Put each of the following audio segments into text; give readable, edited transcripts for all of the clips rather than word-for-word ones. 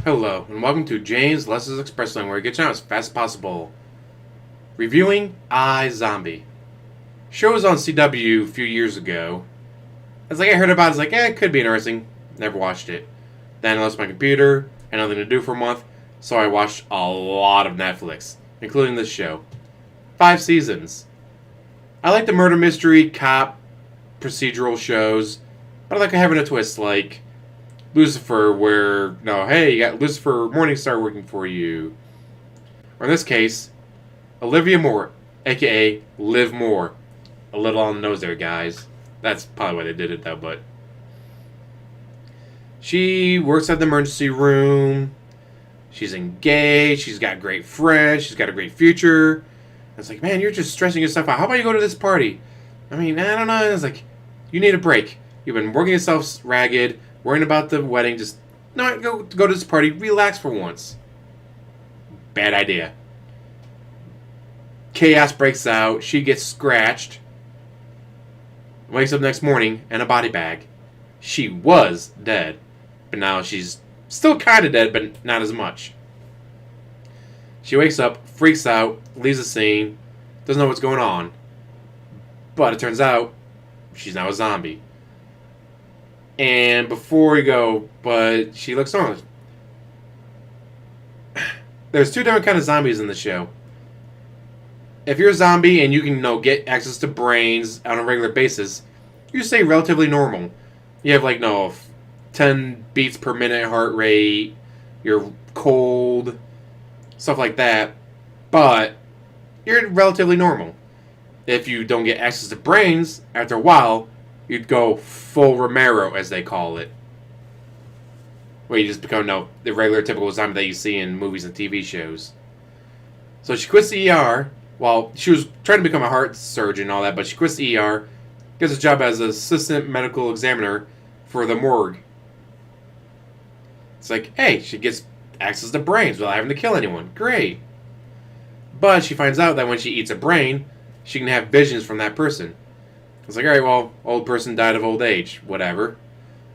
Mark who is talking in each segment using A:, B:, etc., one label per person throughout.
A: Hello, and welcome to James Less's Express Lane, where we get you out as fast as possible. Reviewing iZombie. Show was on CW a few years ago. It's like I heard about it, it's like, it could be interesting. Never watched it. Then I lost my computer, had nothing to do for a month, so I watched a lot of Netflix, including this show. 5 seasons. I like the murder mystery, cop, procedural shows, but I like having a twist, like Lucifer, where, no, hey, you got Lucifer Morningstar working for you. Or in this case, Olivia Moore, aka Liv Moore. A little on the nose there, guys. That's probably why they did it, though, but. She works at the emergency room. She's engaged. She's got great friends. She's got a great future. It's like, man, you're just stressing yourself out. How about you go to this party? I mean, I don't know. It's like, you need a break. You've been working yourself ragged, worrying about the wedding. Just not go to this party. Relax for once. Bad idea. Chaos breaks out. She gets scratched. Wakes up next morning in a body bag. She was dead, but now she's still kind of dead, but not as much. She wakes up, freaks out, leaves the scene, doesn't know what's going on. But it turns out she's now a zombie. And before we go, but she looks normal. There's 2 different kinds of zombies in the show. If you're a zombie and you can, get access to brains on a regular basis, you stay relatively normal. You have 10 beats per minute heart rate. You're cold, stuff like that. But you're relatively normal. If you don't get access to brains, after a while, you'd go full Romero, as they call it. Where you just become, the regular typical zombie that you see in movies and TV shows. So she quits the ER. Well, she was trying to become a heart surgeon and all that, but she quits the ER, gets a job as an assistant medical examiner for the morgue. It's like, hey, she gets access to brains without having to kill anyone. Great. But she finds out that when she eats a brain, she can have visions from that person. It's like, alright, well, old person died of old age. Whatever.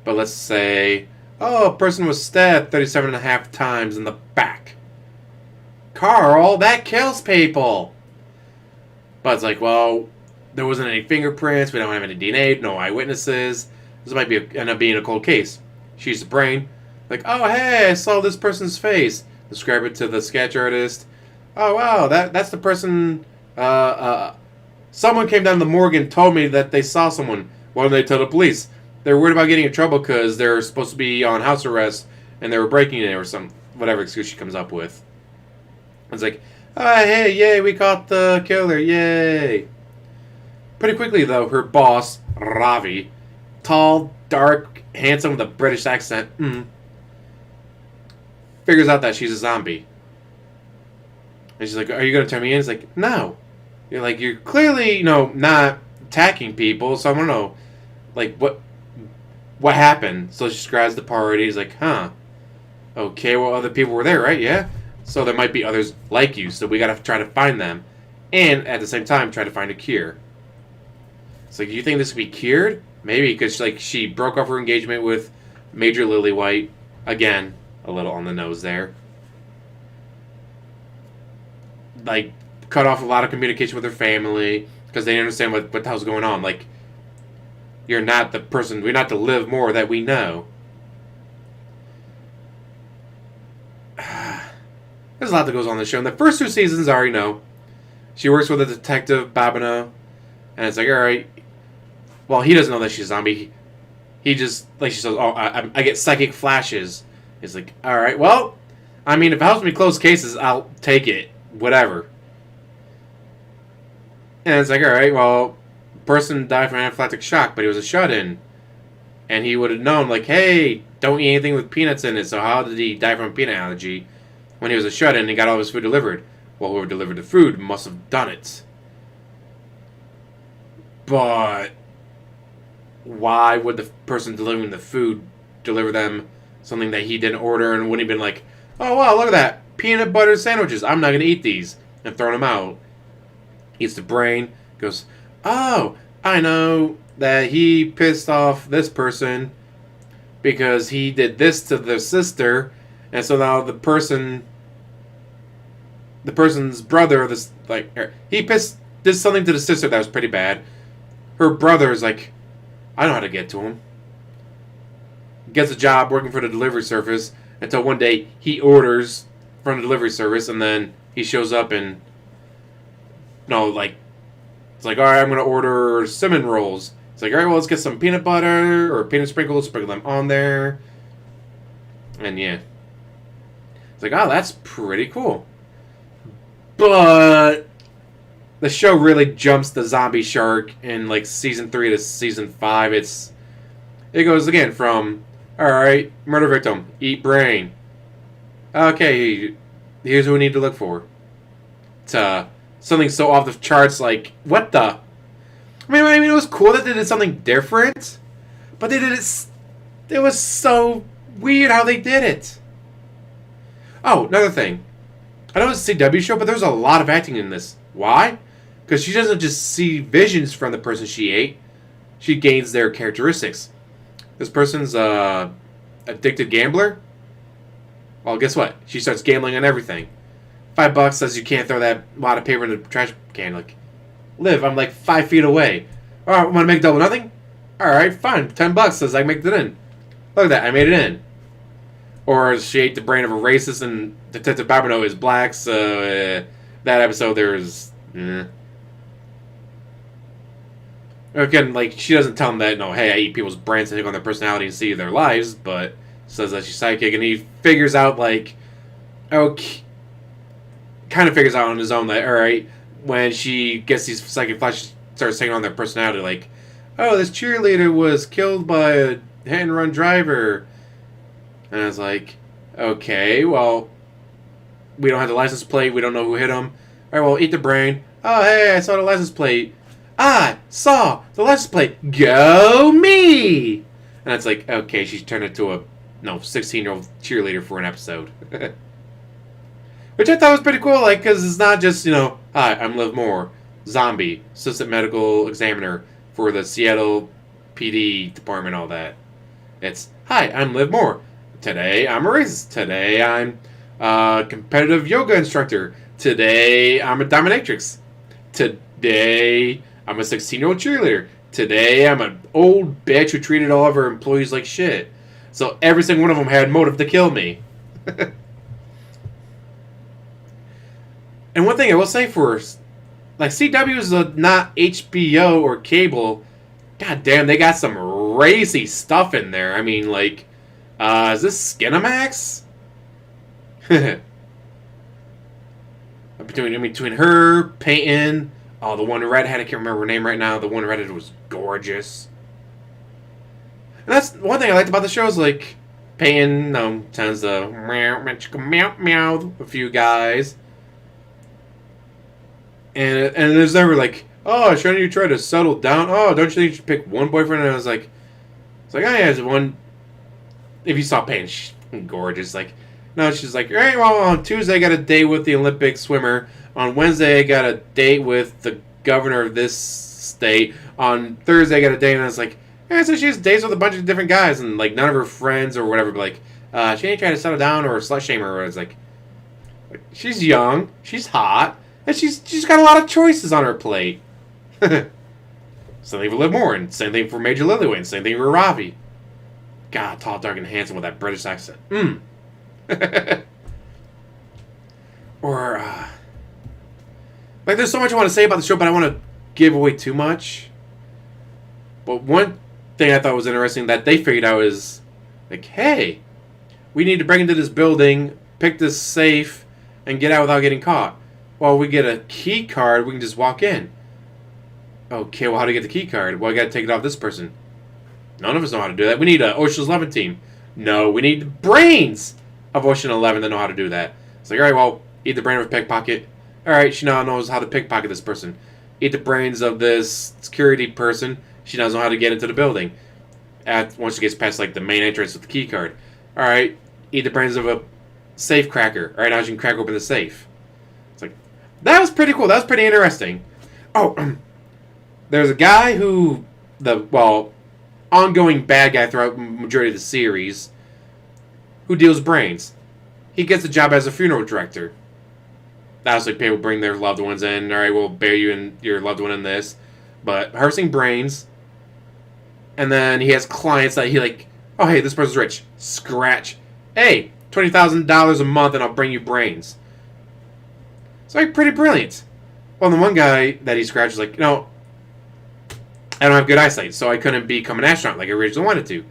A: But let's say, a person was stabbed 37 and a half times in the back. Carl, that kills people! But it's like, well, there wasn't any fingerprints, we don't have any DNA, no eyewitnesses. This might end up being a cold case. She used the brain. Like, oh, hey, I saw this person's face. Describe it to the sketch artist. Oh, wow, that's the person. Someone came down to the morgue and told me that they saw someone. Why didn't they tell the police? They're worried about getting in trouble because they're supposed to be on house arrest and they were breaking it or whatever excuse she comes up with. It's like, oh, hey, yay, we caught the killer, yay. Pretty quickly, though, her boss, Ravi, tall, dark, handsome with a British accent, figures out that she's a zombie. And she's like, are you going to turn me in? He's like, no. You're clearly, not attacking people, so I don't know, what happened? So she describes the party. He's like, huh. Okay, well, other people were there, right? Yeah. So there might be others like you, so we gotta try to find them. And at the same time, try to find a cure. It's like, do you think this could be cured? Maybe, because she broke off her engagement with Major Lillywhite. Again, a little on the nose there. Cut off a lot of communication with her family, because they didn't understand what the hell's going on. You're not the person, we're not the Liv Moore that we know. There's a lot that goes on in the show. And the first 2 seasons are, she works with a detective, Babino, and it's like, alright, well, he doesn't know that she's a zombie. He just, she says, I get psychic flashes. He's like, alright, well, I mean, if it helps me close cases, I'll take it. Whatever. And it's like, alright, well, person died from anaphylactic shock, but he was a shut-in. And he would have known, hey, don't eat anything with peanuts in it, so how did he die from a peanut allergy? When he was a shut-in, he got all his food delivered. Well, whoever delivered the food must have done it. But why would the person delivering the food deliver them something that he didn't order and wouldn't have been like, oh, wow, look at that. Peanut butter sandwiches. I'm not going to eat these. And throwing them out. Eats the brain. Goes, oh, I know that he pissed off this person because he did this to their sister And so now the person's brother, did something to the sister that was pretty bad. Her brother is like, I know how to get to him. Gets a job working for the delivery service until one day he orders from the delivery service, and then he shows up and it's like, all right, I'm gonna order cinnamon rolls. It's like, all right, well, let's get some peanut butter or peanut sprinkles, sprinkle them on there, and yeah, it's like, oh, that's pretty cool. But the show really jumps the zombie shark in like season 3 to season 5. It goes again from, all right, murder victim, eat brain. Okay, here's what we need to look for. To something so off the charts, like, what the? I mean, it was cool that they did something different, but they did it. It was so weird how they did it. Oh, another thing. I know it's a CW show, but there's a lot of acting in this. Why? Because she doesn't just see visions from the person she ate. She gains their characteristics. This person's addicted gambler. Well, guess what? She starts gambling on everything. $5 says you can't throw that lot of paper in the trash can. Like, Liv, I'm like 5 feet away. All right, want to make double nothing? All right, fine. $10 says I can make it in. Look at that, I made it in. Or she ate the brain of a racist and Detective Babineau is black, so that episode there's... Again, like, she doesn't tell him that, no, hey, I eat people's brains to take on their personality and see their lives, but says that she's psychic, and he figures out, like, okay, kind of figures out on his own that, alright, when she gets these psychic flashes, she starts taking on their personality, like, oh, this cheerleader was killed by a hit-and-run driver. And I was like, okay, well, we don't have the license plate. We don't know who hit him. All right, well, eat the brain. Oh, hey, I saw the license plate. I saw the license plate. Go me! And it's like, okay, she's turned into a 16-year-old cheerleader for an episode. Which I thought was pretty cool, like, because it's not just, hi, I'm Liv Moore, zombie, assistant medical examiner for the Seattle PD department, all that. It's, hi, I'm Liv Moore. Today, I'm a racist. Today, I'm a competitive yoga instructor. Today, I'm a dominatrix. Today, I'm a 16-year-old cheerleader. Today, I'm an old bitch who treated all of her employees like shit. So every single one of them had motive to kill me. And one thing I will say for, like, CW is not HBO or cable. God damn, they got some racy stuff in there. I mean, like, is this Skinamax? between her, Peyton, the one redhead, I can't remember her name right now. The one redhead was gorgeous. And that's one thing I liked about the show is, like, Peyton tends to meow a few guys. And there's never like, oh, shouldn't you try to settle down? Oh, don't you think you should pick one boyfriend? And I was like, it's like, oh yeah, it's one. If you saw Peyton, she's gorgeous. Like, no, she's like, all right, well, on Tuesday I got a date with the Olympic swimmer. On Wednesday I got a date with the governor of this state. On Thursday I got a date, and I was like, yeah, so she has dates with a bunch of different guys, and like none of her friends or whatever, but like, she ain't trying to settle down or slut shame her. It's like, she's young, she's hot, and she's got a lot of choices on her plate. Same thing for Liv Moore, and same thing for Major Lillywayne, same thing for Ravi. God, tall, dark, and handsome with that British accent. Or, like, there's so much I want to say about the show, but I want to give away too much. But one thing I thought was interesting that they figured out is, like, hey, we need to break into this building, pick this safe, and get out without getting caught. Well, we get a key card, we can just walk in. Okay, well, how do you get the key card? Well, I got to take it off this person. None of us know how to do that. We need an Ocean's 11 team. No, we need the brains of Ocean 11 that know how to do that. It's like, all right, well, eat the brain of a pickpocket. All right, she now knows how to pickpocket this person. Eat the brains of this security person. She doesn't know how to get into the building. Once she gets past, like, the main entrance with the key card. All right, eat the brains of a safe cracker. All right, now she can crack open the safe. It's like, that was pretty cool. That was pretty interesting. Oh, there's a guy who, ongoing bad guy throughout the majority of the series, who deals brains. he gets a job as a funeral director. Obviously, people bring their loved ones in. All right, we'll bury you and your loved one in this. But harvesting brains, and then he has clients that he like, oh, hey, this person's rich. Scratch. Hey, $20,000 a month and I'll bring you brains. It's like pretty brilliant. Well, the one guy that he scratched is like, I don't have good eyesight, so I couldn't become an astronaut like I originally wanted to.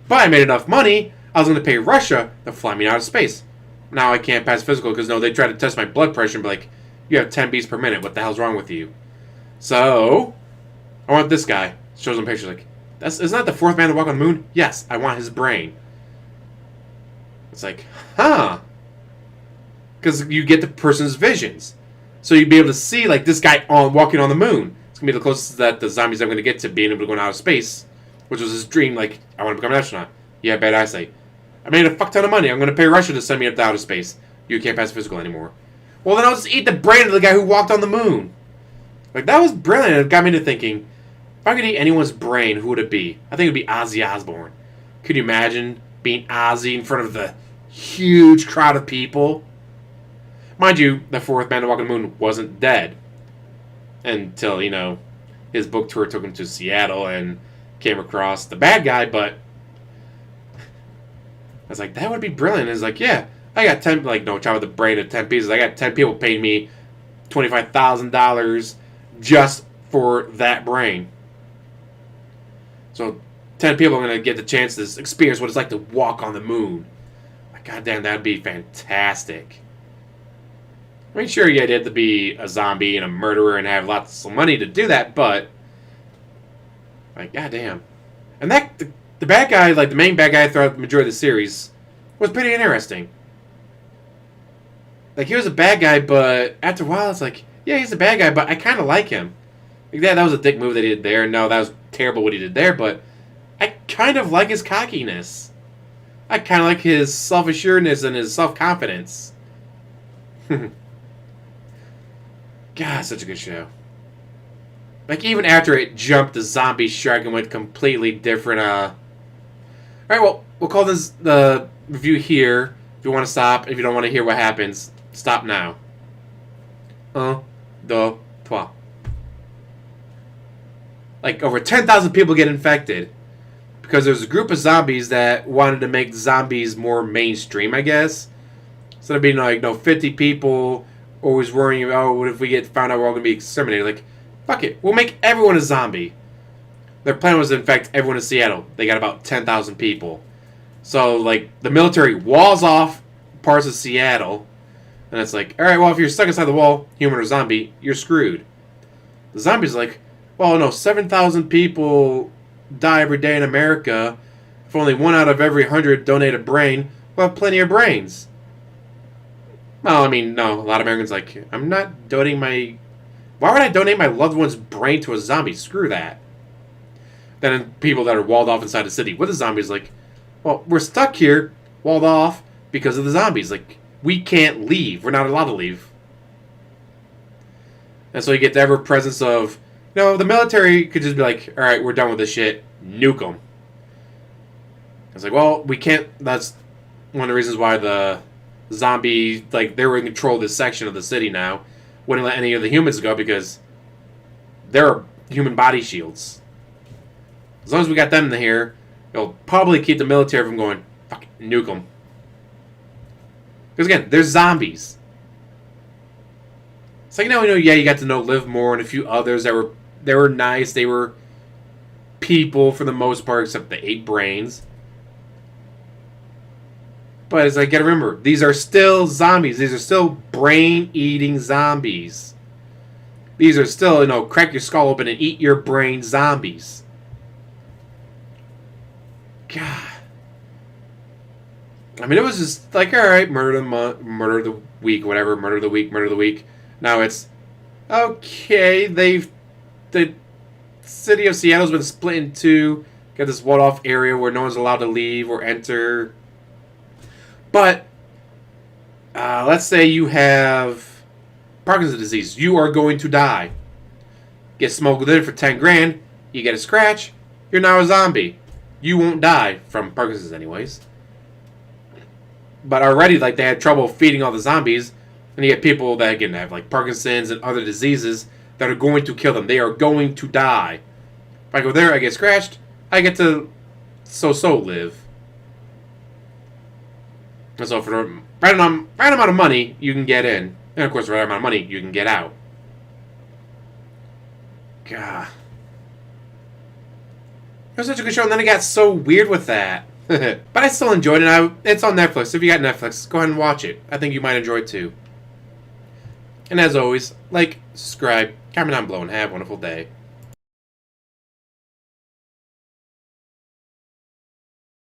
A: But I made enough money, I was going to pay Russia to fly me out of space. Now I can't pass physical because they tried to test my blood pressure and be like, you have 10 beats per minute. What the hell's wrong with you? So, I want this guy. Shows him pictures like, isn't that the fourth man to walk on the moon? Yes, I want his brain. It's like, huh. Because you get the person's visions. So you'd be able to see, like, this guy walking on the moon. It's going to be the closest that the zombies are going to get to being able to go out of space. Which was his dream, like, I want to become an astronaut. You have bad eyesight. I made a fuck ton of money. I'm going to pay Russia to send me up to outer space. You can't pass physical anymore. Well, then I'll just eat the brain of the guy who walked on the moon. Like, that was brilliant. It got me to thinking, if I could eat anyone's brain, who would it be? I think it would be Ozzy Osbourne. Could you imagine being Ozzy in front of the huge crowd of people? Mind you, the fourth man to walk on the moon wasn't dead. Until, his book tour took him to Seattle and came across the bad guy, but I was like, that would be brilliant. It's like, yeah, I got 10, chop with the brain of 10 pieces. I got 10 people paying me $25,000 just for that brain. So 10 people are going to get the chance to experience what it's like to walk on the moon. Like, goddamn, that would be fantastic. I mean, sure, you'd have to be a zombie and a murderer and have lots of money to do that, but like, goddamn. And the bad guy, like the main bad guy throughout the majority of the series, was pretty interesting. Like, he was a bad guy, but after a while, it's like, yeah, he's a bad guy, but I kind of like him. Like, that was a dick move that he did there. No, that was terrible what he did there, but I kind of like his cockiness. I kind of like his self-assuredness and his self-confidence. God, such a good show. Like, even after it jumped the zombie shark and went completely different, Alright, well, we'll call this the review here. If you want to stop, if you don't want to hear what happens, stop now. 1, 2, 3. Like, over 10,000 people get infected. Because there's a group of zombies that wanted to make zombies more mainstream, I guess. Instead of being like, 50 people always worrying about, oh, what if we get found out we're all going to be exterminated? Like, fuck it. We'll make everyone a zombie. Their plan was to infect everyone in Seattle. They got about 10,000 people. So, like, the military walls off parts of Seattle. And it's like, alright, well, if you're stuck inside the wall, human or zombie, you're screwed. The zombie's like, well, no, 7,000 people die every day in America. If only 1 out of every 100 donate a brain, we'll have plenty of brains. Well, I mean, no, a lot of Americans like, I'm not donating my... Why would I donate my loved one's brain to a zombie? Screw that. Then people that are walled off inside the city with the zombies like, well, we're stuck here, walled off, because of the zombies. Like, we can't leave. We're not allowed to leave. And so you get the ever-presence of, the military could just be like, alright, we're done with this shit. Nuke them. It's like, well, we can't... That's one of the reasons why the zombie, like, they were in control of this section of the city now. Wouldn't let any of the humans go because they're human body shields. As long as we got them in here, it'll probably keep the military from going, fuck, nuke them. Because again, they're zombies. It's like, yeah, you got to know Livermore and a few others that were nice. They were people for the most part, except they ate brains. But it's like, you gotta remember, these are still zombies. These are still brain-eating zombies. These are still, crack your skull open and eat your brain zombies. God. I mean, it was just like, alright, murder of the month, murder of the week, whatever, murder of the week, murder of the week. Now it's, okay, the city of Seattle's been split in two, got this walled-off area where no one's allowed to leave or enter. But, let's say you have Parkinson's disease. You are going to die. Get smuggled in for 10 grand, you get a scratch, you're now a zombie. You won't die from Parkinson's anyways. But already, like, they had trouble feeding all the zombies, and you get people that, again, have, like, Parkinson's and other diseases that are going to kill them. They are going to die. If I go there, I get scratched, I get to so live. And so for the right amount of money, you can get in. And, of course, the right amount of money, you can get out. God. It was such a good show, and then it got so weird with that. But I still enjoyed it. It's on Netflix. If you got Netflix, go ahead and watch it. I think you might enjoy it too. And as always, like, subscribe, comment down below, and have a wonderful day.